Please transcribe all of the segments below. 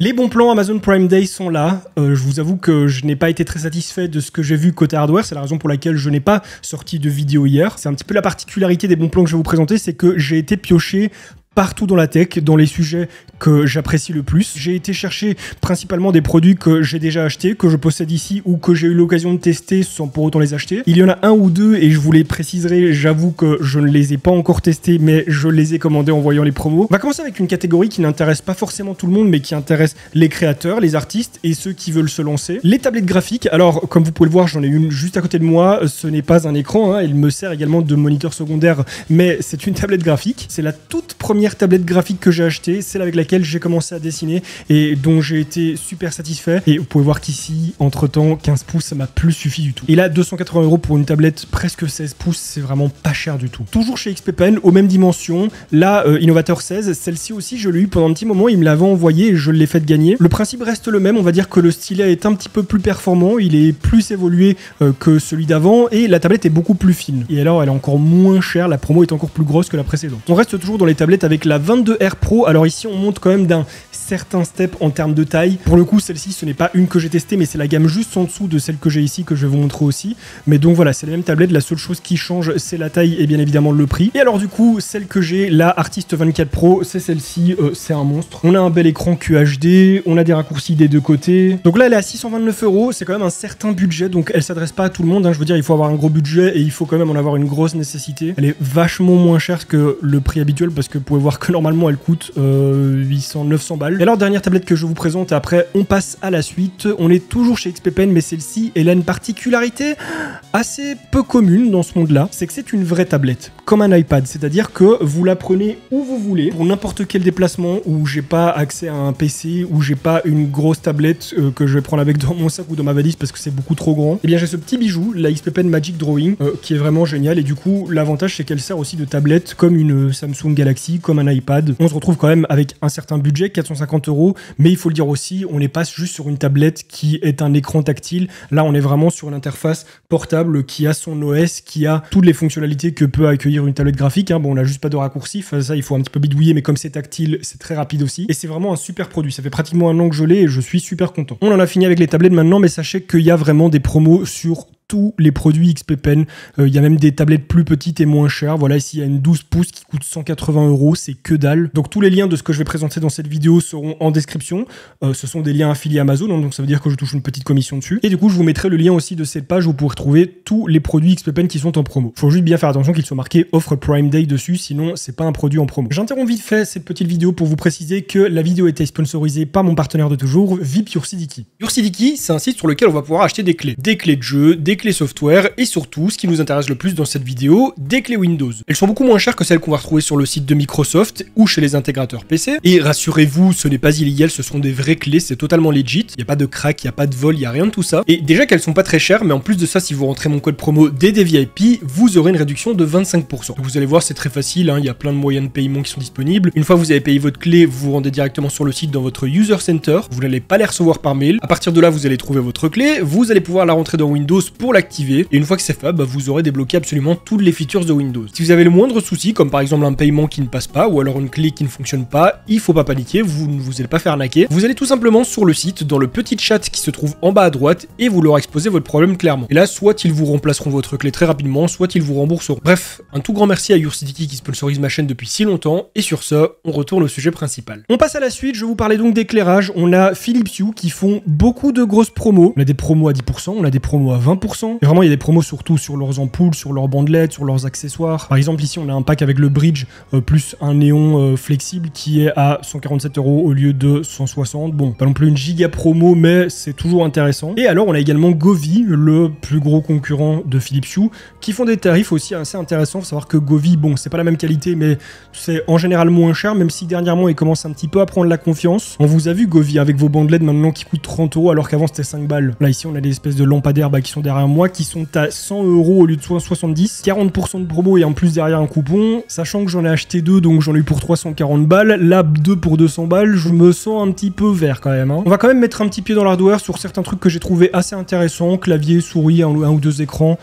Les bons plans Amazon Prime Day sont là. Je vous avoue que je n'ai pas été très satisfait de ce que j'ai vu côté hardware. C'est la raison pour laquelle je n'ai pas sorti de vidéo hier. C'est un petit peu la particularité des bons plans que je vais vous présenter, c'est que j'ai été pioché partout dans la tech, dans les sujets que j'apprécie le plus. J'ai été chercher principalement des produits que j'ai déjà achetés, que je possède ici ou que j'ai eu l'occasion de tester sans pour autant les acheter. Il y en a un ou deux et je vous les préciserai, j'avoue que je ne les ai pas encore testés, mais je les ai commandés en voyant les promos. On va commencer avec une catégorie qui n'intéresse pas forcément tout le monde, mais qui intéresse les créateurs, les artistes et ceux qui veulent se lancer. Les tablettes graphiques. Alors, comme vous pouvez le voir, j'en ai une juste à côté de moi. Ce n'est pas un écran, hein. Il me sert également de moniteur secondaire, mais c'est une tablette graphique. C'est la toute première tablette graphique que j'ai achetée, celle avec laquelle j'ai commencé à dessiner et dont j'ai été super satisfait. Et vous pouvez voir qu'ici, entre temps, 15 pouces, ça m'a plus suffi du tout. Et là, 280 € pour une tablette presque 16 pouces, c'est vraiment pas cher du tout. Toujours chez XP-Pen, aux mêmes dimensions. Là, Innovator 16, celle-ci aussi, je l'ai eu pendant un petit moment, il me l'avait envoyé et je l'ai fait gagner. Le principe reste le même, on va dire que le stylet est un petit peu plus performant, il est plus évolué que celui d'avant et la tablette est beaucoup plus fine. Et alors, elle est encore moins chère, la promo est encore plus grosse que la précédente. On reste toujours dans les tablettes avec la 22R Pro. Alors ici, on monte quand même d'un certain step en termes de taille. Pour le coup, celle-ci, ce n'est pas une que j'ai testée, mais c'est la gamme juste en dessous de celle que j'ai ici, que je vais vous montrer aussi. Mais donc voilà, c'est la même tablette. La seule chose qui change, c'est la taille et bien évidemment le prix. Et alors du coup, celle que j'ai, la Artist 24 Pro, c'est celle-ci. C'est un monstre. On a un bel écran QHD, on a des raccourcis des deux côtés. Donc là, elle est à 629 €. C'est quand même un certain budget, donc elle s'adresse pas à tout le monde, hein. Je veux dire, il faut avoir un gros budget et il faut quand même en avoir une grosse nécessité. Elle est vachement moins chère que le prix habituel parce que vous pouvez voir que normalement, elle coûte 800-900 balles. Et alors, dernière tablette que je vous présente, et après on passe à la suite. On est toujours chez XP-Pen, mais celle-ci, elle a une particularité assez peu commune dans ce monde-là, c'est que c'est une vraie tablette, comme un iPad, c'est-à-dire que vous la prenez où vous voulez, pour n'importe quel déplacement où j'ai pas accès à un PC, où j'ai pas une grosse tablette que je vais prendre avec dans mon sac ou dans ma valise parce que c'est beaucoup trop grand. Et bien j'ai ce petit bijou, la XP-Pen Magic Drawing, qui est vraiment génial, et du coup l'avantage c'est qu'elle sert aussi de tablette comme une Samsung Galaxy, comme un iPad. On se retrouve quand même avec un certain budget, 450 €, mais il faut le dire aussi, on n'est pas juste sur une tablette qui est un écran tactile. Là, on est vraiment sur une interface portable qui a son OS, qui a toutes les fonctionnalités que peut accueillir une tablette graphique, hein. Bon, on n'a juste pas de raccourci, ça, il faut un petit peu bidouiller, mais comme c'est tactile, c'est très rapide aussi. Et c'est vraiment un super produit. Ça fait pratiquement 1 an que je l'ai et je suis super content. On en a fini avec les tablettes maintenant, mais sachez qu'il y a vraiment des promos sur tous les produits XP-Pen. Il y a même des tablettes plus petites et moins chères. Voilà, ici, il y a une 12 pouces qui coûte 180 €. C'est que dalle. Donc, tous les liens de ce que je vais présenter dans cette vidéo seront en description. Ce sont des liens affiliés Amazon, hein, donc ça veut dire que je touche une petite commission dessus. Et du coup, je vous mettrai le lien aussi de cette page où vous pourrez trouver tous les produits XP-Pen qui sont en promo. Faut juste bien faire attention qu'ils soient marqués offre Prime Day dessus, sinon c'est pas un produit en promo. J'interromps vite fait cette petite vidéo pour vous préciser que la vidéo était sponsorisée par mon partenaire de toujours, VIP YourCDKey. YourCDKey, c'est un site sur lequel on va pouvoir acheter des clés de jeu, des clés software et surtout, ce qui nous intéresse le plus dans cette vidéo, des clés Windows. Elles sont beaucoup moins chères que celles qu'on va retrouver sur le site de Microsoft ou chez les intégrateurs PC. Et rassurez-vous, ce n'est pas illégal, ce sont des vraies clés, c'est totalement legit. Il n'y a pas de crack, il n'y a pas de vol, il n'y a rien de tout ça. Et déjà qu'elles sont pas très chères, mais en plus de ça, si vous rentrez mon code promo DDVIP, vous aurez une réduction de 25%. Donc vous allez voir, c'est très facile, hein, il y a plein de moyens de paiement qui sont disponibles. Une fois que vous avez payé votre clé, vous vous rendez directement sur le site dans votre User Center. Vous n'allez pas les recevoir par mail. À partir de là, vous allez trouver votre clé, vous allez pouvoir la rentrer dans Windows pour l'activer. Et une fois que c'est fait, vous aurez débloqué absolument toutes les features de Windows. Si vous avez le moindre souci, comme par exemple un paiement qui ne passe pas, ou alors une clé qui ne fonctionne pas, il faut pas paniquer, vous ne vous allez pas faire arnaquer. Vous allez tout simplement sur le site, dans le petit chat qui se trouve en bas à droite, et vous leur exposez votre problème clairement. Et là, soit ils vous remplaceront votre clé très rapidement, soit ils vous rembourseront. Bref, un tout grand merci à YourCDKey qui sponsorise ma chaîne depuis si longtemps, et sur ça, on retourne au sujet principal. On passe à la suite, je vous parlais donc d'éclairage. On a Philips Hue qui font beaucoup de grosses promos. On a des promos à 10%, on a des promos à 20%. Et vraiment, il y a des promos surtout sur leurs ampoules, sur leurs bandelettes, sur leurs accessoires. Par exemple, ici, on a un pack avec le bridge plus un néon flexible qui est à 147 € au lieu de 160. Bon, pas non plus une giga promo, mais c'est toujours intéressant. Et alors, on a également Govee, le plus gros concurrent de Philips Hue, qui font des tarifs aussi assez intéressants. Faut savoir que Govee, bon, c'est pas la même qualité, mais c'est en général moins cher, même si dernièrement, ils commencent un petit peu à prendre la confiance. On vous a vu Govee avec vos bandelettes maintenant qui coûtent 30 € alors qu'avant c'était 5 balles. Là, ici, on a des espèces de lampadaires qui sont derrière moi qui sont à 100 € au lieu de 70, 40% de promo et en plus derrière un coupon, sachant que j'en ai acheté 2, donc j'en ai eu pour 340 balles, là 2 pour 200 balles, je me sens un petit peu vert quand même, hein. On va quand même mettre un petit pied dans l'hardware sur certains trucs que j'ai trouvé assez intéressants, clavier, souris, un ou deux écrans,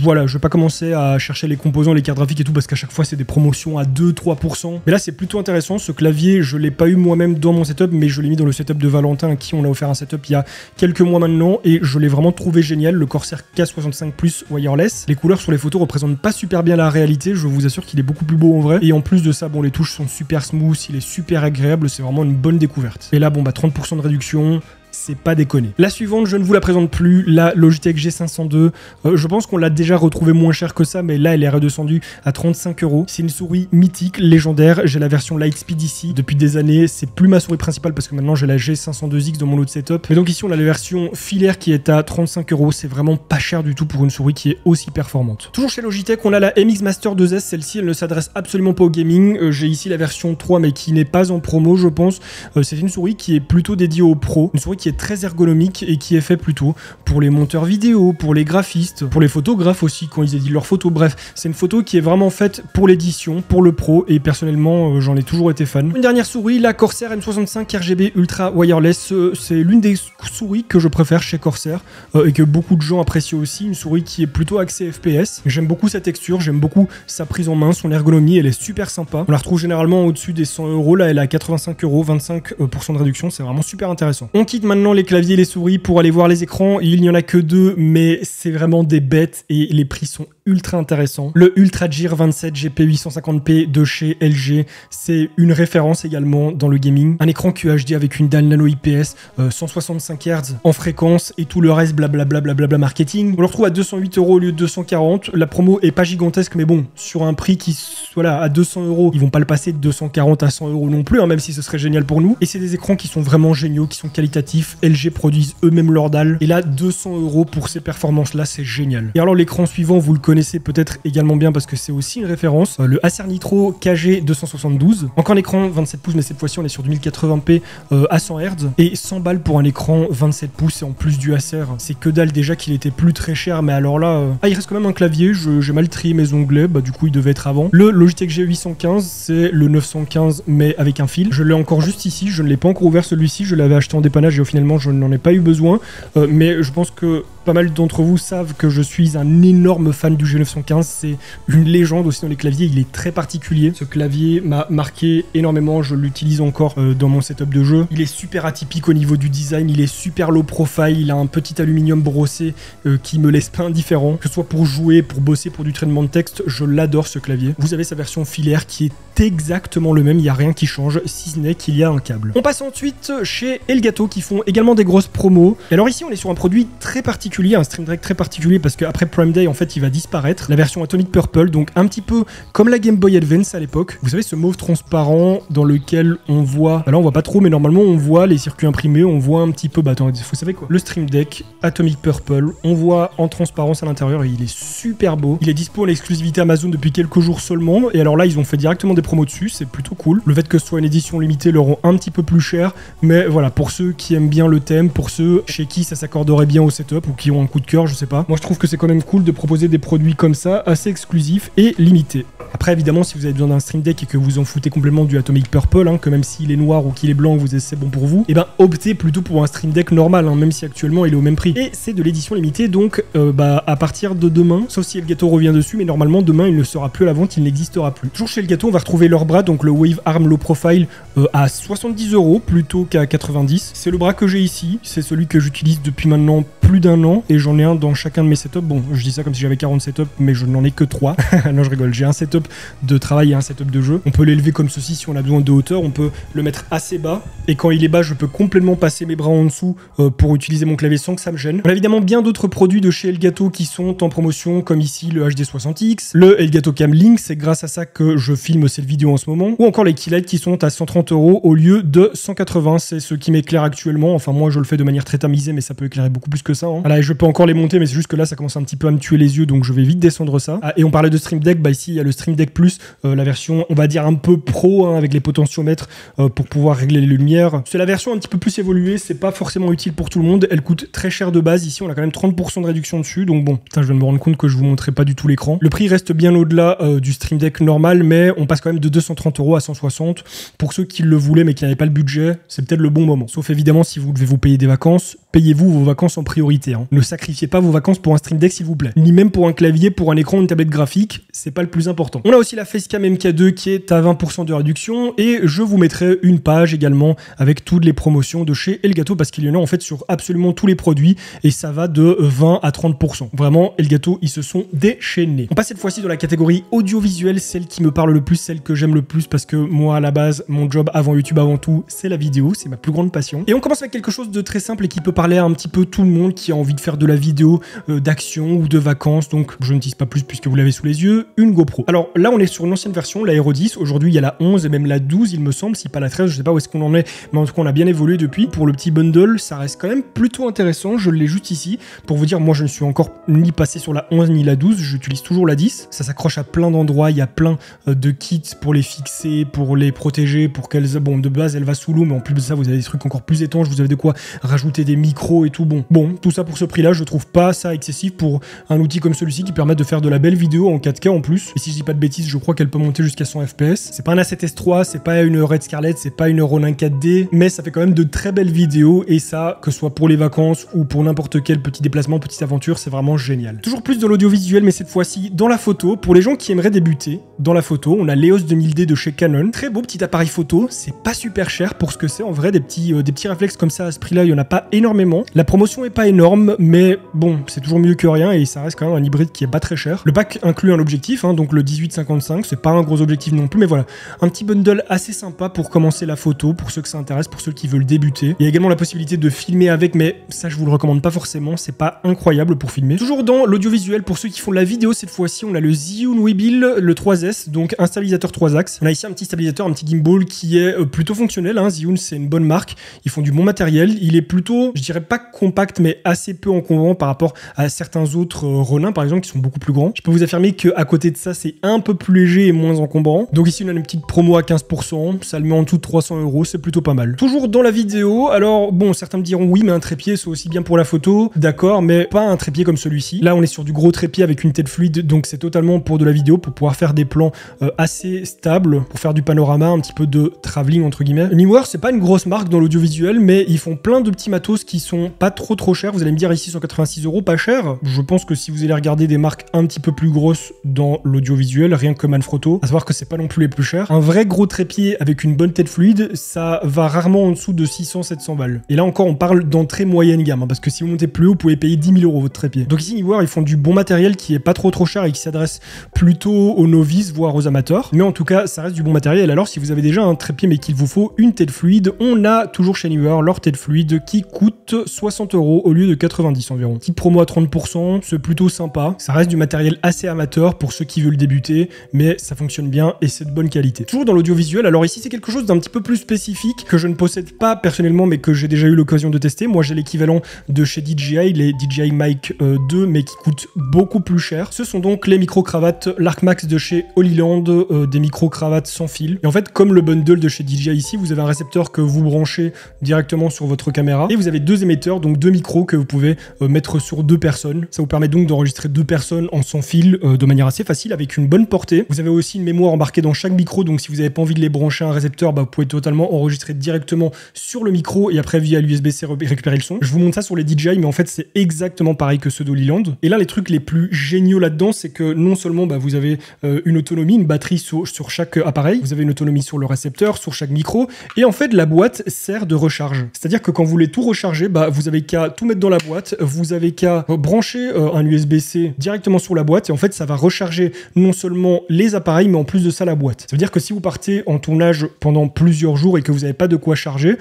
Voilà, je vais pas commencer à chercher les composants, les cartes graphiques et tout, parce qu'à chaque fois c'est des promotions à 2-3%. Mais là c'est plutôt intéressant. Ce clavier, je l'ai pas eu moi-même dans mon setup, mais je l'ai mis dans le setup de Valentin, à qui on a offert un setup il y a quelques mois maintenant, et je l'ai vraiment trouvé génial. Le Corsair K65 Plus wireless. Les couleurs sur les photos représentent pas super bien la réalité, je vous assure qu'il est beaucoup plus beau en vrai. Et en plus de ça, bon, les touches sont super smooth, il est super agréable, c'est vraiment une bonne découverte. Et là, bon, bah 30% de réduction. C'est pas déconné. La suivante, je ne vous la présente plus, la Logitech G502. Je pense qu'on l'a déjà retrouvée moins cher que ça, mais là, elle est redescendue à 35 €. C'est une souris mythique, légendaire. J'ai la version Lightspeed ici depuis des années. C'est plus ma souris principale parce que maintenant j'ai la G502X dans mon autre setup. Mais donc ici, on a la version filaire qui est à 35 €. C'est vraiment pas cher du tout pour une souris qui est aussi performante. Toujours chez Logitech, on a la MX Master 2S. Celle-ci, elle ne s'adresse absolument pas au gaming. J'ai ici la version 3, mais qui n'est pas en promo, je pense. C'est une souris qui est plutôt dédiée aux pros. Une souris qui est très ergonomique et qui est fait plutôt pour les monteurs vidéo, pour les graphistes, pour les photographes aussi quand ils éditent leurs photos. Bref, c'est une photo qui est vraiment faite pour l'édition, pour le pro, et personnellement j'en ai toujours été fan. Une dernière souris, la Corsair M65 RGB Ultra Wireless. C'est l'une des souris que je préfère chez Corsair et que beaucoup de gens apprécient aussi. Une souris qui est plutôt axée FPS. J'aime beaucoup sa texture, j'aime beaucoup sa prise en main, son ergonomie, elle est super sympa. On la retrouve généralement au-dessus des 100 €. Là, elle est à 85 €, 25% de réduction, c'est vraiment super intéressant. On quitte maintenant les claviers et les souris pour aller voir les écrans. Il n'y en a que deux, mais c'est vraiment des bêtes et les prix sont ultra intéressants. Le UltraGear 27 GP 850p de chez LG, c'est une référence également dans le gaming. Un écran QHD avec une dalle nano IPS, 165 Hz en fréquence et tout le reste blablabla marketing. On le retrouve à 208 € au lieu de 240. La promo est pas gigantesque, mais bon, sur un prix qui, voilà, à 200 €, ils vont pas le passer de 240 à 100 € non plus, hein, même si ce serait génial pour nous. Et c'est des écrans qui sont vraiment géniaux, qui sont qualitatifs. LG produisent eux-mêmes leur dalle. Et là, 200 € pour ces performances-là, c'est génial. Et alors, l'écran suivant, vous le connaissez peut-être également bien parce que c'est aussi une référence. Le Acer Nitro KG 272. Encore un écran 27 pouces, mais cette fois-ci, on est sur du 1080p à 100 Hz. Et 100 balles pour un écran 27 pouces et en plus du Acer. C'est que dalle déjà qu'il était plus très cher, mais alors là... Ah, il reste quand même un clavier. J'ai mal trié mes onglets. Bah, du coup, il devait être avant. Le Logitech G815, c'est le 915, mais avec un fil. Je l'ai encore juste ici. Je ne l'ai pas encore ouvert celui-ci. Je l'avais acheté en dépannage et finalement, je n'en ai pas eu besoin. Mais je pense que pas mal d'entre vous savent que je suis un énorme fan du G915. C'est une légende aussi dans les claviers. Il est très particulier. Ce clavier m'a marqué énormément. Je l'utilise encore dans mon setup de jeu. Il est super atypique au niveau du design. Il est super low profile. Il a un petit aluminium brossé qui me laisse pas indifférent. Que ce soit pour jouer, pour bosser, pour du traitement de texte, je l'adore ce clavier. Vous avez sa version filaire qui est exactement le même. Il n'y a rien qui change, si ce n'est qu'il y a un câble. On passe ensuite chez Elgato qui font également des grosses promos. Et alors ici, on est sur un produit très particulier, un Stream Deck très particulier parce qu'après Prime Day, en fait, il va disparaître. La version Atomic Purple, donc un petit peu comme la Game Boy Advance à l'époque. Vous savez, ce mauve transparent dans lequel on voit... Bah là, on voit pas trop, mais normalement, on voit les circuits imprimés, on voit un petit peu... Bah attends, vous savez quoi? Le Stream Deck Atomic Purple, on voit en transparence à l'intérieur et il est super beau. Il est dispo en exclusivité Amazon depuis quelques jours seulement. Et alors là, ils ont fait directement des promos dessus, c'est plutôt cool. Le fait que ce soit une édition limitée leur rend un petit peu plus cher, mais voilà, pour ceux qui aiment bien le thème, pour ceux chez qui ça s'accorderait bien au setup ou qui ont un coup de cœur, je sais pas. Moi, je trouve que c'est quand même cool de proposer des produits comme ça, assez exclusifs et limités. Après, évidemment, si vous avez besoin d'un Stream Deck et que vous en foutez complètement du Atomic Purple, hein, que même s'il est noir ou qu'il est blanc, c'est bon pour vous, et ben optez plutôt pour un Stream Deck normal, hein, même si actuellement il est au même prix. Et c'est de l'édition limitée, donc à partir de demain, sauf si Elgato revient dessus, mais normalement demain il ne sera plus à la vente, il n'existera plus. Toujours chez Elgato, on va retrouver leur bras, donc le Wave Arm Low Profile à 70 € plutôt qu'à 90. C'est le bras que j'ai ici, c'est celui que j'utilise depuis maintenant plus d'un an et j'en ai un dans chacun de mes setups. Bon, je dis ça comme si j'avais 40 setups, mais je n'en ai que 3. Non, je rigole, j'ai un setup de travail et un setup de jeu. On peut l'élever comme ceci si on a besoin de hauteur, on peut le mettre assez bas et quand il est bas, je peux complètement passer mes bras en dessous pour utiliser mon clavier sans que ça me gêne. On a évidemment bien d'autres produits de chez Elgato qui sont en promotion, comme ici le HD60X, le Elgato Cam Link, c'est grâce à ça que je filme cette vidéo en ce moment, ou encore les Keylight qui sont à 130 € au lieu de 180. C'est ce qui m'éclaire actuellement. Enfin, moi je le fais de manière très tamisée, mais ça peut éclairer beaucoup plus que ça. Hein. Voilà, et je peux encore les monter, mais c'est juste que là ça commence un petit peu à me tuer les yeux, donc je vais vite descendre ça. Ah, et on parlait de Stream Deck, bah ici il y a le Stream Deck Plus, la version on va dire un peu pro, hein, avec les potentiomètres pour pouvoir régler les lumières. C'est la version un petit peu plus évoluée, c'est pas forcément utile pour tout le monde, elle coûte très cher de base. Ici on a quand même 30% de réduction dessus, donc bon, putain, je viens de me rendre compte que je vous montrais pas du tout l'écran. Le prix reste bien au-delà du Stream Deck normal, mais on passe quand même de 230 € à 160. Pour ceux qui le voulaient mais qui n'avaient pas le budget, c'est peut-être le bon moment. Sauf évidemment si vous devez vous payer des vacances, payez-vous vos vacances en priorité. Hein. Ne sacrifiez pas vos vacances pour un Stream Deck s'il vous plaît. Ni même pour un clavier, pour un écran, une tablette graphique, c'est pas le plus important. On a aussi la Facecam MK2 qui est à 20% de réduction et je vous mettrai une page également avec toutes les promotions de chez Elgato parce qu'il y en a en fait sur absolument tous les produits et ça va de 20 à 30%. Vraiment, Elgato, ils se sont déchaînés. On passe cette fois-ci dans la catégorie audiovisuelle, celle qui me parle le plus, celle que j'aime le plus parce que moi à la base, mon job avant YouTube avant tout, c'est la vidéo, c'est ma plus grande passion. Et on commence avec quelque chose de très simple et qui peut parler à un petit peu tout le monde qui a envie de faire de la vidéo, d'action ou de vacances. Donc je ne tease pas plus puisque vous l'avez sous les yeux, une GoPro. Alors là, on est sur une ancienne version, la Hero 10. Aujourd'hui, il y a la 11 et même la 12, il me semble, si pas la 13, je sais pas où est-ce qu'on en est, mais en tout cas, on a bien évolué depuis. Pour le petit bundle, ça reste quand même plutôt intéressant. Je l'ai juste ici pour vous dire, moi, je ne suis encore ni passé sur la 11 ni la 12, j'utilise toujours la 10. Ça s'accroche à plein d'endroits, il y a plein de kits pour les fixer, pour les protéger, pour qu'elles... Bon, de base, elle va sous l'eau, mais en plus de ça, vous avez des trucs encore plus étanches, vous avez de quoi rajouter des micros et tout. Bon, tout ça pour ce prix-là, je trouve pas ça excessif pour un outil comme celui-ci qui permet de faire de la belle vidéo en 4K en plus. Et si je dis pas de bêtises, je crois qu'elle peut monter jusqu'à 100 FPS. C'est pas un A7S3, c'est pas une Red Scarlett, c'est pas une Ronin 4D, mais ça fait quand même de très belles vidéos et ça, que ce soit pour les vacances ou pour n'importe quel petit déplacement, petite aventure, c'est vraiment génial. Toujours plus de l'audiovisuel, mais cette fois-ci dans la photo. Pour les gens qui aimeraient débuter dans la photo, on a l'EOS 2000D de chez Canon. Très beau petit appareil photo, c'est pas super cher pour ce que c'est. En vrai, des petits réflexes comme ça à ce prix-là, il y en a pas énormément. La promotion est pas énorme, mais bon, c'est toujours mieux que rien et ça reste quand même un hybride qui est pas très cher. Le pack inclut un objectif, hein, donc le 18-55, c'est pas un gros objectif non plus, mais voilà, un petit bundle assez sympa pour commencer la photo, pour ceux que ça intéresse, pour ceux qui veulent débuter. Il y a également la possibilité de filmer avec, mais ça je vous le recommande pas forcément, c'est pas incroyable pour filmer. Toujours dans l'audiovisuel, pour ceux qui font de la vidéo, cette fois-ci on a le Zhiyun Weebill, le 3S, donc un stabilisateur 3 axes. On a ici un petit stabilisateur, un petit gimbal qui est plutôt fonctionnel, hein. Zhiyun c'est une bonne marque, ils font du bon matériel, il est plutôt, je dirais pas compact, mais assez peu encombrant par rapport à certains autres Ronin par exemple qui sont beaucoup plus grands. Je peux vous affirmer qu'à côté de ça c'est un peu plus léger et moins encombrant. Donc ici on a une petite promo à 15%, ça le met en dessous de 300 €, c'est plutôt pas mal. Toujours dans la vidéo, alors bon, certains me diront oui mais un trépied c'est aussi bien pour la photo, d'accord, mais pas un trépied comme celui-ci. Là on est sur du gros trépied avec une tête fluide, donc c'est totalement pour de la vidéo, pour pouvoir faire des plans assez stables, pour faire du panorama, un petit peu de travelling entre guillemets. Neewer c'est pas une grosse marque dans l'audiovisuel, mais ils font plein de petits matos qui sont pas trop chers. Vous allez me dire ici 186 €, pas cher. Je pense que si vous allez regarder des marques un petit peu plus grosses dans l'audiovisuel, rien que Manfrotto, à savoir que c'est pas non plus les plus chers. Un vrai gros trépied avec une bonne tête fluide, ça va rarement en dessous de 600-700 balles. Et là encore, on parle d'entrée moyenne gamme, hein, parce que si vous montez plus haut, vous pouvez payer 10 000 € votre trépied. Donc ici, Neewer, ils font du bon matériel qui est pas trop cher et qui s'adresse plutôt aux novices, voire aux amateurs. Mais en tout cas, ça reste du bon matériel. Alors, si vous avez déjà un trépied mais qu'il vous faut une tête fluide, on a toujours chez Neewer leur tête fluide qui coûte 60 € au lieu de 90 environ. Petite promo à 30%, c'est plutôt sympa. Ça reste du matériel assez amateur pour ceux qui veulent débuter, mais ça fonctionne bien et c'est de bonne qualité. Toujours dans l'audiovisuel, alors ici c'est quelque chose d'un petit peu plus spécifique que je ne possède pas personnellement mais que j'ai déjà eu l'occasion de tester. Moi j'ai l'équivalent de chez DJI, les DJI Mic 2 mais qui coûtent beaucoup plus cher. Ce sont donc les micro-cravates l'Arcmax de chez Holyland, des micro-cravates sans fil. Et en fait comme le bundle de chez DJI ici, vous avez un récepteur que vous branchez directement sur votre caméra et vous avez deux émetteurs, donc deux micros que vous pouvez mettre sur deux personnes. Ça vous permet donc d'enregistrer deux personnes en sans fil de manière assez facile avec une bonne portée. Vous avez aussi une mémoire embarquée dans chaque micro, donc si vous n'avez pas envie de les brancher à un récepteur, vous pouvez totalement enregistrer directement sur le micro et après via l'USB-C récupérer le son. Je vous montre ça sur les DJI, mais en fait c'est exactement pareil que ceux d'Holyland. Et là les trucs les plus géniaux là-dedans, c'est que non seulement vous avez une autonomie, une batterie sur chaque appareil, vous avez une autonomie sur le récepteur, sur chaque micro, et en fait la boîte sert de recharge. C'est-à-dire que quand vous voulez tout recharger, vous avez qu'à tout mettre dans la boîte, vous avez qu'à brancher un USB-C directement sur la boîte et en fait ça va recharger non seulement les appareils mais en plus de ça la boîte. Ça veut dire que si vous partez en tournage pendant plusieurs jours et que vous n'avez pas de quoi charger,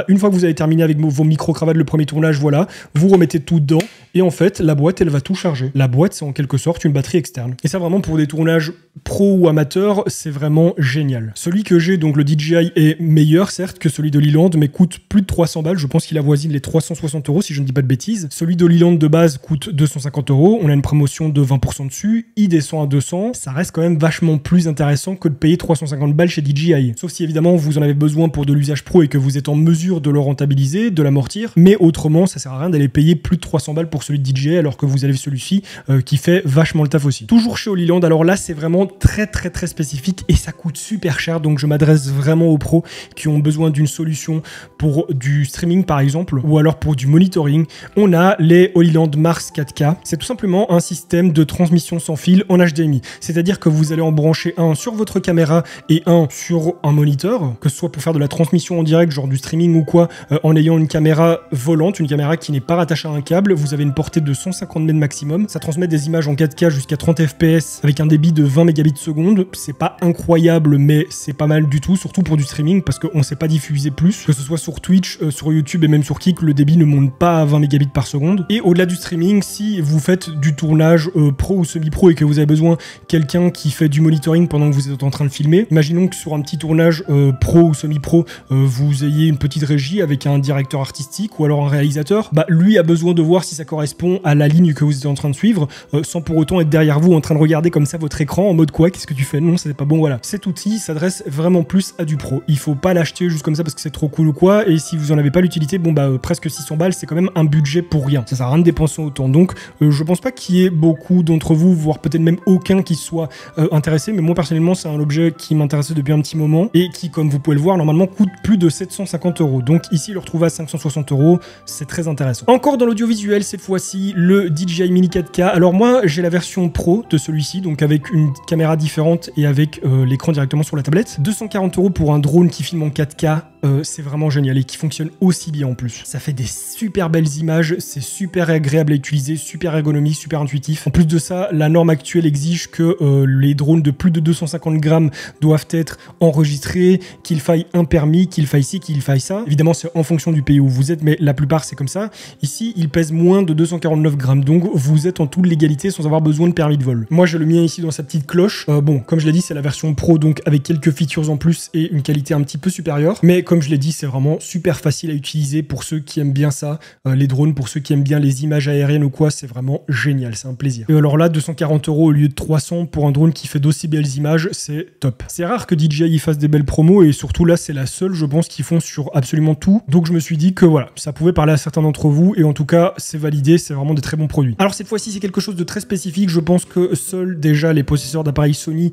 une fois que vous avez terminé avec vos micro-cravates le premier tournage, voilà, vous remettez tout dedans et en fait la boîte elle va tout charger. La boîte c'est en quelque sorte une batterie externe. Et ça vraiment pour des tournages pro ou amateurs, c'est vraiment génial. Celui que j'ai, donc le DJI, est meilleur certes que celui de Holyland mais coûte plus de 300 balles, je pense qu'il avoisine les 360 € si je ne dis pas de bêtises. Celui de Holyland de base coûte 250 €, on a une promotion de 20% dessus, il descend à 200, ça reste quand même vachement plus intéressant que de payer 350 balles chez DJI. Sauf si évidemment vous en avez besoin pour de l'usage pro et que vous êtes en mesure de le rentabiliser, de l'amortir, mais autrement ça sert à rien d'aller payer plus de 300 balles pour celui de DJI alors que vous avez celui-ci qui fait vachement le taf aussi. Toujours chez Holyland, alors là c'est vraiment très spécifique et ça coûte super cher, donc je m'adresse vraiment aux pros qui ont besoin d'une solution pour du streaming par exemple, ou ou alors pour du monitoring, on a les Holyland Mars 4K. C'est tout simplement un système de transmission sans fil en HDMI. C'est-à-dire que vous allez en brancher un sur votre caméra et un sur un moniteur, que ce soit pour faire de la transmission en direct, genre du streaming ou quoi, en ayant une caméra volante, une caméra qui n'est pas rattachée à un câble. Vous avez une portée de 150 mètres maximum. Ça transmet des images en 4K jusqu'à 30 fps avec un débit de 20 mégabits seconde. C'est pas incroyable, mais c'est pas mal du tout, surtout pour du streaming, parce qu'on sait pas diffuser plus, que ce soit sur Twitch, sur YouTube et même sur Kick, le débit ne monte pas à 20 mégabits par seconde. Et au-delà du streaming, si vous faites du tournage pro ou semi-pro et que vous avez besoin quelqu'un qui fait du monitoring pendant que vous êtes en train de filmer, imaginons que sur un petit tournage pro ou semi-pro, vous ayez une petite régie avec un directeur artistique ou alors un réalisateur, bah lui a besoin de voir si ça correspond à la ligne que vous êtes en train de suivre, sans pour autant être derrière vous en train de regarder comme ça votre écran en mode quoi, qu'est-ce que tu fais? Non, c'est pas bon, voilà. Cet outil s'adresse vraiment plus à du pro. Il faut pas l'acheter juste comme ça parce que c'est trop cool ou quoi, et si vous en avez pas l'utilité, bon bah presque 600 balles, c'est quand même un budget pour rien. Ça sert à rien de dépenser autant. Donc je pense pas qu'il y ait beaucoup d'entre vous, voire peut-être même aucun qui soit intéressé, mais moi personnellement c'est un objet qui m'intéressait depuis un petit moment et qui, comme vous pouvez le voir, normalement coûte plus de 750 €. Donc ici le retrouver à 560 €, c'est très intéressant. Encore dans l'audiovisuel cette fois-ci, le DJI Mini 4K. Alors moi j'ai la version pro de celui-ci, donc avec une caméra différente et avec l'écran directement sur la tablette. 240 € pour un drone qui filme en 4K, c'est vraiment génial et qui fonctionne aussi bien en plus. Ça fait des super belles images, c'est super agréable à utiliser, super ergonomique, super intuitif. En plus de ça, la norme actuelle exige que les drones de plus de 250 grammes doivent être enregistrés, qu'il faille un permis, qu'il faille ci, qu'il faille ça. Évidemment, c'est en fonction du pays où vous êtes, mais la plupart c'est comme ça. Ici, il pèse moins de 249 grammes, donc vous êtes en toute légalité sans avoir besoin de permis de vol. Moi, j'ai le mien ici dans sa petite cloche. Bon, comme je l'ai dit, c'est la version pro, donc avec quelques features en plus et une qualité un petit peu supérieure. Mais comme je l'ai dit, c'est vraiment super facile à utiliser pour ceux qui aiment bien ça. Les drones, pour ceux qui aiment bien les images aériennes ou quoi, c'est vraiment génial, c'est un plaisir. Et alors là, 240 € au lieu de 300 pour un drone qui fait d'aussi belles images, c'est top. C'est rare que DJI fasse des belles promos et surtout là, c'est la seule, je pense, qu'ils font sur absolument tout. Donc je me suis dit que voilà, ça pouvait parler à certains d'entre vous et en tout cas, c'est validé, c'est vraiment des très bons produits. Alors cette fois-ci, c'est quelque chose de très spécifique. Je pense que seuls déjà les possesseurs d'appareils Sony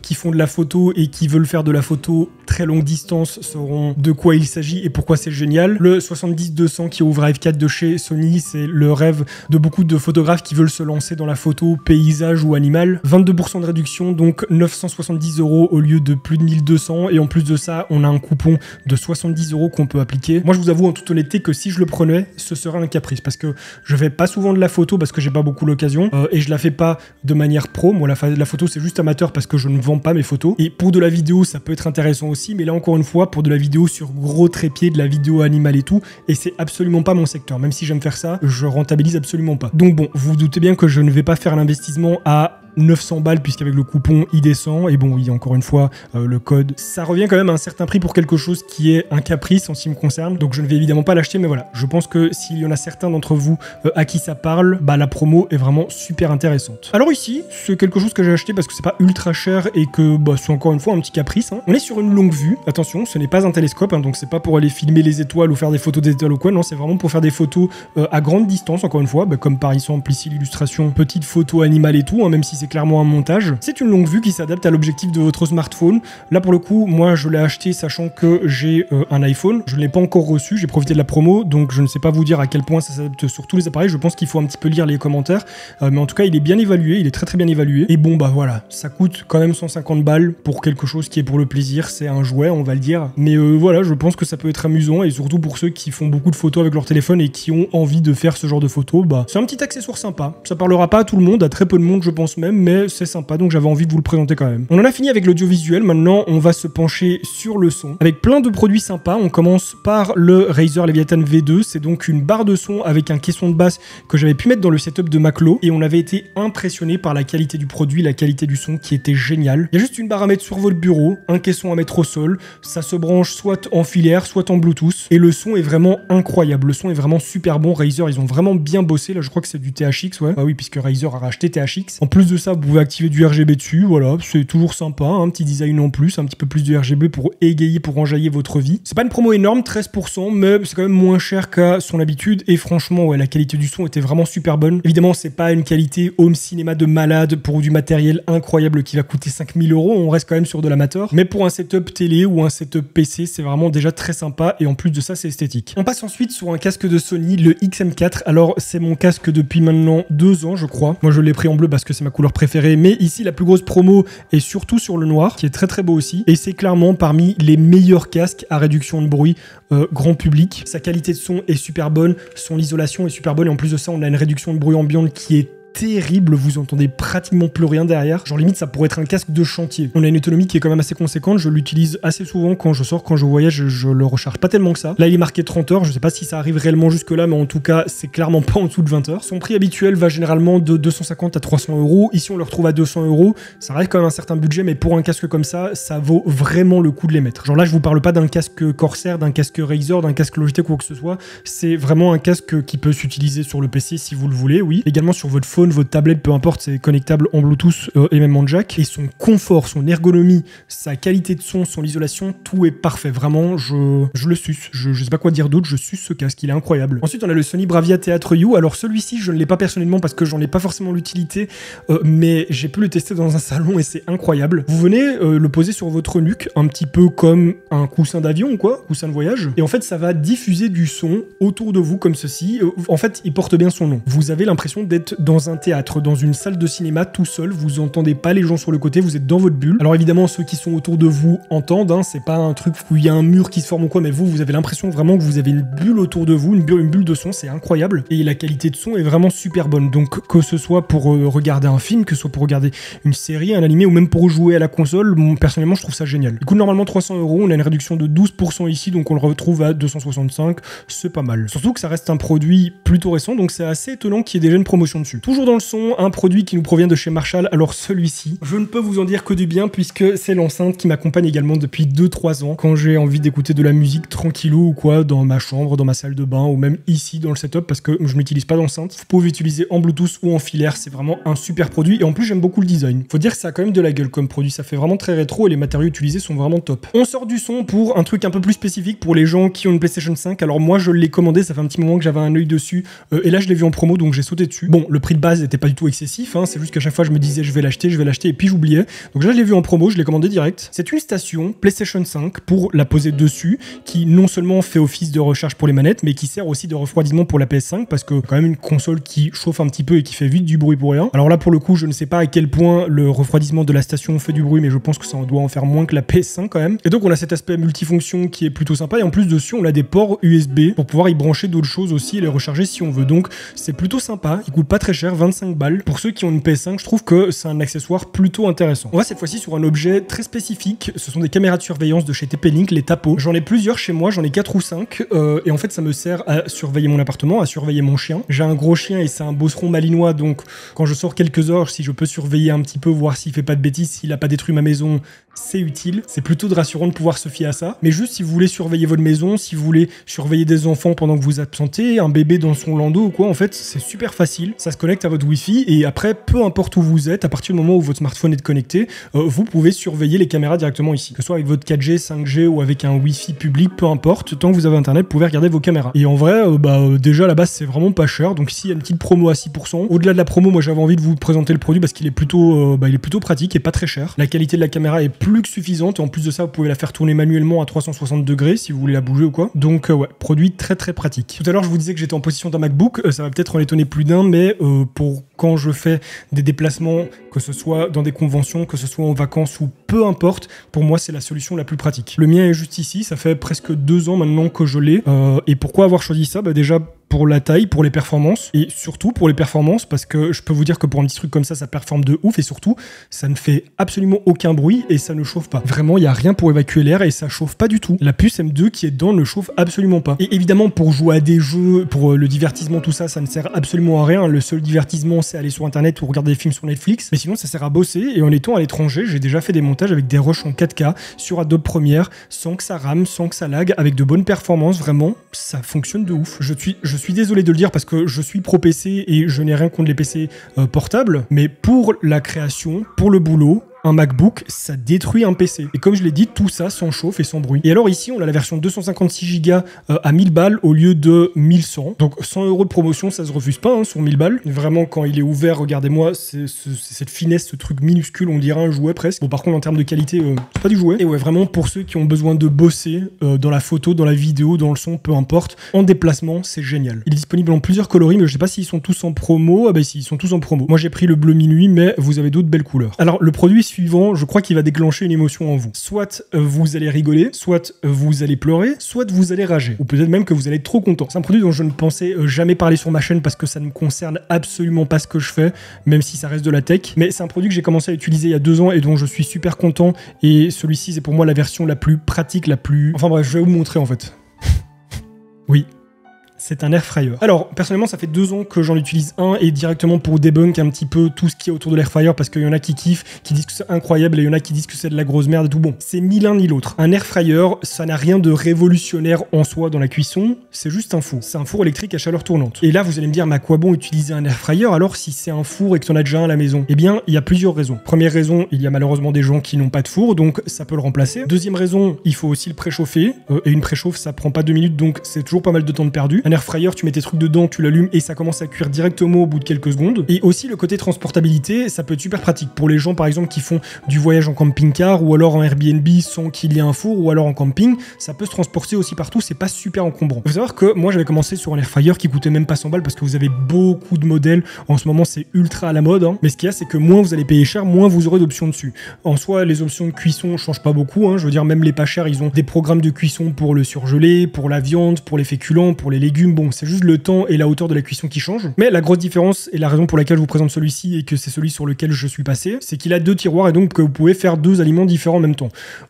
qui font de la photo et qui veulent faire de la photo très longue distance sauront de quoi il s'agit et pourquoi c'est génial. Le 70-200 qui ouvre à f4 de chez Sony, c'est le rêve de beaucoup de photographes qui veulent se lancer dans la photo paysage ou animal. 22% de réduction, donc 970 € au lieu de plus de 1200, et en plus de ça, on a un coupon de 70 € qu'on peut appliquer. Moi, je vous avoue en toute honnêteté que si je le prenais, ce serait un caprice parce que je fais pas souvent de la photo parce que j'ai pas beaucoup l'occasion et je la fais pas de manière pro. Moi, la photo, c'est juste amateur parce que je ne vends pas mes photos. Et pour de la vidéo, ça peut être intéressant aussi, mais là, encore une fois, pour de la vidéo sur gros trépied, de la vidéo animale et tout, et c'est absolument pas mon secteur. Même si j'aime faire ça, je rentabilise absolument pas. Donc bon, vous vous doutez bien que je ne vais pas faire l'investissement à 900 balles puisqu'avec le coupon il descend, et bon oui, encore une fois le code, ça revient quand même à un certain prix pour quelque chose qui est un caprice en ce qui me concerne, donc je ne vais évidemment pas l'acheter, mais voilà, je pense que s'il y en a certains d'entre vous à qui ça parle, bah la promo est vraiment super intéressante. Alors ici, c'est quelque chose que j'ai acheté parce que c'est pas ultra cher et que bah, c'est encore une fois un petit caprice, hein. On est sur une longue vue, attention, ce n'est pas un télescope, hein, donc c'est pas pour aller filmer les étoiles ou faire des photos des étoiles ou quoi, non, c'est vraiment pour faire des photos à grande distance, encore une fois, bah, comme par exemple ici l'illustration petite photo animale et tout, hein, même si c'est clairement un montage. C'est une longue vue qui s'adapte à l'objectif de votre smartphone. Là pour le coup, moi je l'ai acheté sachant que j'ai un iPhone. Je ne l'ai pas encore reçu, j'ai profité de la promo, donc je ne sais pas vous dire à quel point ça s'adapte sur tous les appareils. Je pense qu'il faut un petit peu lire les commentaires, mais en tout cas il est bien évalué, il est très très bien évalué. Et bon bah voilà, ça coûte quand même 150 balles pour quelque chose qui est pour le plaisir, c'est un jouet on va le dire. Mais voilà, je pense que ça peut être amusant et surtout pour ceux qui font beaucoup de photos avec leur téléphone et qui ont envie de faire ce genre de photos, bah c'est un petit accessoire sympa. Ça parlera pas à tout le monde, à très peu de monde je pense même, mais c'est sympa, donc j'avais envie de vous le présenter quand même. On en a fini avec l'audiovisuel, maintenant on va se pencher sur le son, avec plein de produits sympas. On commence par le Razer Leviathan V2, c'est donc une barre de son avec un caisson de basse que j'avais pu mettre dans le setup de Maclo, et on avait été impressionné par la qualité du produit, la qualité du son qui était géniale. Il y a juste une barre à mettre sur votre bureau, un caisson à mettre au sol, ça se branche soit en filaire, soit en Bluetooth, et le son est vraiment incroyable, le son est vraiment super bon. Razer, ils ont vraiment bien bossé, là je crois que c'est du THX, ouais. Bah oui, puisque Razer a racheté THX. En plus de de ça, vous pouvez activer du RGB dessus, voilà, c'est toujours sympa, un petit design en plus, un petit peu plus de RGB pour égayer, pour enjailler votre vie. C'est pas une promo énorme, 13%, mais c'est quand même moins cher qu'à son habitude, et franchement, ouais, la qualité du son était vraiment super bonne. Évidemment, c'est pas une qualité home cinéma de malade pour du matériel incroyable qui va coûter 5000 €, on reste quand même sur de l'amateur, mais pour un setup télé ou un setup PC, c'est vraiment déjà très sympa, et en plus de ça, c'est esthétique. On passe ensuite sur un casque de Sony, le XM4. Alors, c'est mon casque depuis maintenant 2 ans, je crois. Moi, je l'ai pris en bleu parce que c'est ma couleur préférée, mais ici, la plus grosse promo est surtout sur le noir, qui est très très beau aussi, et c'est clairement parmi les meilleurs casques à réduction de bruit grand public. Sa qualité de son est super bonne, son isolation est super bonne, et en plus de ça, on a une réduction de bruit ambiante qui est terrible, vous entendez pratiquement plus rien derrière, genre limite ça pourrait être un casque de chantier. On a une autonomie qui est quand même assez conséquente, je l'utilise assez souvent quand je sors, quand je voyage, je le recharge pas tellement que ça. Là il est marqué 30 heures, je sais pas si ça arrive réellement jusque là, mais en tout cas c'est clairement pas en dessous de 20 heures. Son prix habituel va généralement de 250 à 300 €, ici on le retrouve à 200 €, ça reste quand même un certain budget, mais pour un casque comme ça vaut vraiment le coup de les mettre. Genre là je vous parle pas d'un casque Corsair, d'un casque Razer, d'un casque Logitech ou quoi que ce soit, c'est vraiment un casque qui peut s'utiliser sur le PC si vous le voulez, oui, également sur votre phone, votre tablette, peu importe, c'est connectable en Bluetooth et même en jack. Et son confort, son ergonomie, sa qualité de son, son isolation, tout est parfait. Vraiment, je le suce. Je sais pas quoi dire d'autre, je suce ce casque, il est incroyable. Ensuite, on a le Sony Bravia Theatre U. Alors celui-ci, je ne l'ai pas personnellement parce que j'en ai pas forcément l'utilité, mais j'ai pu le tester dans un salon et c'est incroyable. Vous venez le poser sur votre nuque, un petit peu comme un coussin d'avion ou quoi, coussin de voyage. Et en fait, ça va diffuser du son autour de vous comme ceci. En fait, il porte bien son nom. Vous avez l'impression d'être dans un théâtre, dans une salle de cinéma tout seul, vous entendez pas les gens sur le côté, vous êtes dans votre bulle. Alors évidemment ceux qui sont autour de vous entendent, hein, c'est pas un truc où il y a un mur qui se forme ou quoi, mais vous avez l'impression vraiment que vous avez une bulle autour de vous, une bulle de son, c'est incroyable. Et la qualité de son est vraiment super bonne, donc que ce soit pour regarder un film, que ce soit pour regarder une série, un animé ou même pour jouer à la console, personnellement je trouve ça génial. Il coûte normalement 300 €, on a une réduction de 12% ici, donc on le retrouve à 265, c'est pas mal. Surtout que ça reste un produit plutôt récent, donc c'est assez étonnant qu'il y ait déjà une promotion dessus. Toujours dans le son, un produit qui nous provient de chez Marshall. Alors celui-ci, je ne peux vous en dire que du bien puisque c'est l'enceinte qui m'accompagne également depuis 2-3 ans quand j'ai envie d'écouter de la musique tranquillou ou quoi dans ma chambre, dans ma salle de bain ou même ici dans le setup parce que je n'utilise pas d'enceinte. Vous pouvez utiliser en Bluetooth ou en filaire, c'est vraiment un super produit et en plus j'aime beaucoup le design. Faut dire que ça a quand même de la gueule comme produit, ça fait vraiment très rétro et les matériaux utilisés sont vraiment top. On sort du son pour un truc un peu plus spécifique pour les gens qui ont une PlayStation 5. Alors moi je l'ai commandé, ça fait un petit moment que j'avais un œil dessus et là je l'ai vu en promo donc j'ai sauté dessus. Bon, le prix de base n'était pas du tout excessif, hein, c'est juste qu'à chaque fois je me disais je vais l'acheter et puis j'oubliais. Donc là je l'ai vu en promo, je l'ai commandé direct. C'est une station PlayStation 5 pour la poser dessus qui non seulement fait office de recharge pour les manettes mais qui sert aussi de refroidissement pour la PS5 parce que quand même une console qui chauffe un petit peu et qui fait vite du bruit pour rien. Alors là pour le coup je ne sais pas à quel point le refroidissement de la station fait du bruit mais je pense que ça doit en faire moins que la PS5 quand même. Et donc on a cet aspect multifonction qui est plutôt sympa et en plus dessus on a des ports USB pour pouvoir y brancher d'autres choses aussi et les recharger si on veut. Donc c'est plutôt sympa, il coûte pas très cher, 25 balles. Pour ceux qui ont une PS5 je trouve que c'est un accessoire plutôt intéressant. On va cette fois-ci sur un objet très spécifique, ce sont des caméras de surveillance de chez TP-Link, les Tapo. J'en ai plusieurs chez moi, j'en ai 4 ou 5 et en fait ça me sert à surveiller mon appartement, à surveiller mon chien. J'ai un gros chien et c'est un bosseron malinois donc quand je sors quelques heures, si je peux surveiller un petit peu, voir s'il fait pas de bêtises, s'il a pas détruit ma maison, c'est utile. C'est plutôt rassurant de pouvoir se fier à ça. Mais juste si vous voulez surveiller votre maison, si vous voulez surveiller des enfants pendant que vous absentez, un bébé dans son landau ou quoi, en fait c'est super facile. Ça se connecte à votre Wi-Fi et après peu importe où vous êtes, à partir du moment où votre smartphone est connecté, vous pouvez surveiller les caméras directement ici. Que ce soit avec votre 4G, 5G ou avec un Wi-Fi public, peu importe, tant que vous avez internet, vous pouvez regarder vos caméras. Et en vrai, déjà à la base c'est vraiment pas cher, donc ici il y a une petite promo à 6%. Au-delà de la promo, moi j'avais envie de vous présenter le produit parce qu'il est plutôt pratique et pas très cher. La qualité de la caméra est plus que suffisante et en plus de ça vous pouvez la faire tourner manuellement à 360 degrés si vous voulez la bouger ou quoi. Donc ouais, produit très très pratique. Tout à l'heure je vous disais que j'étais en possession d'un MacBook, ça va peut-être en étonner plus d'un, mais pour quand je fais des déplacements, que ce soit dans des conventions, que ce soit en vacances ou peu importe, pour moi c'est la solution la plus pratique. Le mien est juste ici, ça fait presque 2 ans maintenant que je l'ai. Et pourquoi avoir choisi ça? Déjà pour la taille, pour les performances, et surtout pour les performances, parce que je peux vous dire que pour un petit truc comme ça performe de ouf, et surtout, ça ne fait absolument aucun bruit, et ça ne chauffe pas. Vraiment, il n'y a rien pour évacuer l'air, et ça chauffe pas du tout. La puce M2 qui est dedans ne chauffe absolument pas. Et évidemment, pour jouer à des jeux, pour le divertissement, tout ça, ça ne sert absolument à rien. Le seul divertissement, c'est aller sur Internet ou regarder des films sur Netflix, mais sinon, ça sert à bosser, et en étant à l'étranger, j'ai déjà fait des montages avec des rushs en 4K, sur Adobe Premiere, sans que ça rame, sans que ça lag, avec de bonnes performances, vraiment, ça fonctionne de ouf. Je je suis désolé de le dire parce que je suis pro PC et je n'ai rien contre les PC portables, mais pour la création, pour le boulot, un MacBook, ça détruit un PC. Et comme je l'ai dit, tout ça sans chauffe et sans bruit. Et alors ici, on a la version 256 Go à 1000 balles au lieu de 1100. Donc 100 € de promotion, ça se refuse pas sur 1000 balles. Vraiment, quand il est ouvert, regardez-moi, c'est cette finesse, ce truc minuscule, on dirait un jouet presque. Bon, par contre, en termes de qualité, c'est pas du jouet. Et ouais, vraiment, pour ceux qui ont besoin de bosser dans la photo, dans la vidéo, dans le son, peu importe, en déplacement, c'est génial. Il est disponible en plusieurs coloris, mais je sais pas s'ils sont tous en promo. Ah bah si, ils sont tous en promo. Moi, j'ai pris le bleu minuit, mais vous avez d'autres belles couleurs. Alors, le produit suivant, je crois qu'il va déclencher une émotion en vous. Soit vous allez rigoler, soit vous allez pleurer, soit vous allez rager. Ou peut-être même que vous allez être trop content. C'est un produit dont je ne pensais jamais parler sur ma chaîne parce que ça ne concerne absolument pas ce que je fais, même si ça reste de la tech. Mais c'est un produit que j'ai commencé à utiliser il y a 2 ans et dont je suis super content. Et celui-ci, c'est pour moi la version la plus pratique, la plus... Enfin bref, je vais vous montrer en fait. Oui. C'est un air fryer. Alors, personnellement, ça fait 2 ans que j'en utilise un et directement pour debunk un petit peu tout ce qui est autour de l'air fryer parce qu'il y en a qui kiffent, qui disent que c'est incroyable et il y en a qui disent que c'est de la grosse merde et tout. Bon, c'est ni l'un ni l'autre. Un air fryer, ça n'a rien de révolutionnaire en soi dans la cuisson, c'est juste un four. C'est un four électrique à chaleur tournante. Et là, vous allez me dire, mais à quoi bon utiliser un air fryer alors si c'est un four et que tu en as déjà un à la maison? Eh bien, il y a plusieurs raisons. Première raison, il y a malheureusement des gens qui n'ont pas de four, donc ça peut le remplacer. Deuxième raison, il faut aussi le préchauffer. Et une préchauffe, ça prend pas 2 minutes, donc c'est toujours pas mal de temps de perdu. Un air fryer, tu mets tes trucs dedans, tu l'allumes et ça commence à cuire directement au bout de quelques secondes. Et aussi le côté transportabilité, ça peut être super pratique pour les gens par exemple qui font du voyage en camping-car ou alors en Airbnb sans qu'il y ait un four ou alors en camping, ça peut se transporter aussi partout, c'est pas super encombrant. Il faut savoir que moi j'avais commencé sur un air fryer qui coûtait même pas 100 balles parce que vous avez beaucoup de modèles, en ce moment c'est ultra à la mode, mais ce qu'il y a c'est que moins vous allez payer cher, moins vous aurez d'options dessus. En soi les options de cuisson changent pas beaucoup, je veux dire même les pas chers ils ont des programmes de cuisson pour le surgelé, pour la viande, pour les féculents, pour les légumes, bon c'est juste le temps et la hauteur de la cuisson qui change. Mais la grosse différence et la raison pour laquelle je vous présente celui-ci et que c'est celui sur lequel je suis passé, c'est qu'il a 2 tiroirs et donc que vous pouvez faire 2 aliments différents en même temps.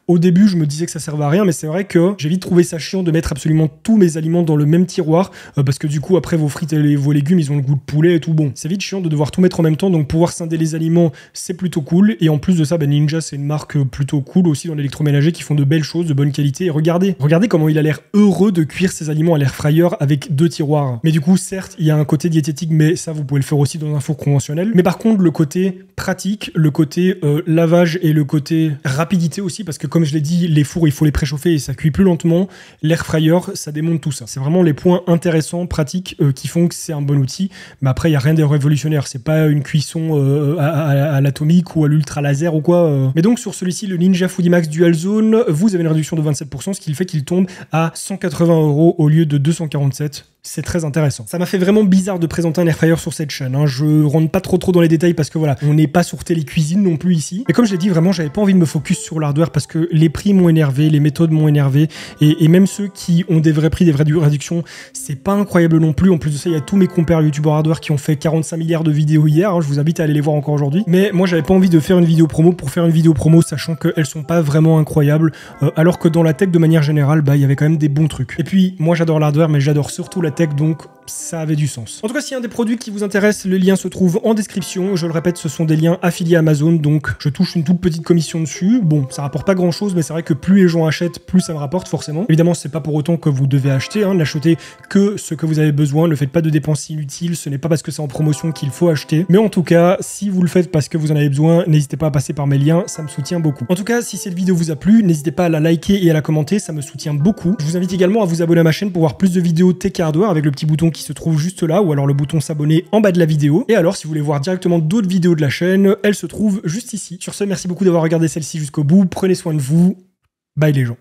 Au début, je me disais que ça servait à rien, mais c'est vrai que j'ai vite trouvé ça chiant de mettre absolument tous mes aliments dans le même tiroir parce que du coup, après vos frites et vos légumes, ils ont le goût de poulet et tout. Bon, c'est vite chiant de devoir tout mettre en même temps, donc pouvoir scinder les aliments, c'est plutôt cool. Et en plus de ça, Ninja, c'est une marque plutôt cool aussi dans l'électroménager qui font de belles choses, de bonne qualité. Et regardez comment il a l'air heureux de cuire ses aliments à l'air fryer avec 2 tiroirs. Mais du coup, certes, il y a un côté diététique, mais ça, vous pouvez le faire aussi dans un four conventionnel. Mais par contre, le côté pratique, le côté lavage et le côté rapidité aussi, parce que comme je l'ai dit, les fours, il faut les préchauffer et ça cuit plus lentement. L'air fryer, ça démonte tout ça. C'est vraiment les points intéressants, pratiques, qui font que c'est un bon outil. Mais après, il n'y a rien de révolutionnaire. C'est pas une cuisson à l'atomique ou à l'ultra laser ou quoi. Mais donc, sur celui-ci, le Ninja Foodimax Dual Zone, vous avez une réduction de 27%, ce qui fait qu'il tombe à 180 € au lieu de 247. C'est très intéressant. Ça m'a fait vraiment bizarre de présenter un air fryer sur cette chaîne. Je rentre pas trop dans les détails parce que voilà, on n'est pas sur Télécuisine non plus ici. Mais comme je l'ai dit, vraiment, j'avais pas envie de me focus sur l'hardware parce que les prix m'ont énervé, les méthodes m'ont énervé et même ceux qui ont des vrais prix, des vraies réductions, c'est pas incroyable non plus. En plus de ça, il y a tous mes compères youtubeurs hardware qui ont fait 45 milliards de vidéos hier. Je vous invite à aller les voir encore aujourd'hui. Mais moi, j'avais pas envie de faire une vidéo promo pour faire une vidéo promo, sachant qu'elles sont pas vraiment incroyables. Alors que dans la tech, de manière générale, il y avait quand même des bons trucs. Et puis, moi, j'adore l'hardware, mais j'adore surtout la tech, donc ça avait du sens. En tout cas, s'il y a un des produits qui vous intéresse, le lien se trouve en description. Je le répète, ce sont des liens affiliés à Amazon, donc je touche une toute petite commission dessus. Bon, ça rapporte pas grand chose, mais c'est vrai que plus les gens achètent, plus ça me rapporte forcément. Évidemment, c'est pas pour autant que vous devez acheter, n'achetez que ce que vous avez besoin, ne faites pas de dépenses inutiles, ce n'est pas parce que c'est en promotion qu'il faut acheter. Mais en tout cas, si vous le faites parce que vous en avez besoin, n'hésitez pas à passer par mes liens, ça me soutient beaucoup. En tout cas, si cette vidéo vous a plu, n'hésitez pas à la liker et à la commenter, ça me soutient beaucoup. Je vous invite également à vous abonner à ma chaîne pour voir plus de vidéos tech et hardware avec le petit bouton qui se trouve juste là, ou alors le bouton s'abonner en bas de la vidéo. Et alors, si vous voulez voir directement d'autres vidéos de la chaîne, elles se trouvent juste ici. Sur ce, merci beaucoup d'avoir regardé celle-ci jusqu'au bout. Prenez soin de vous. Bye les gens.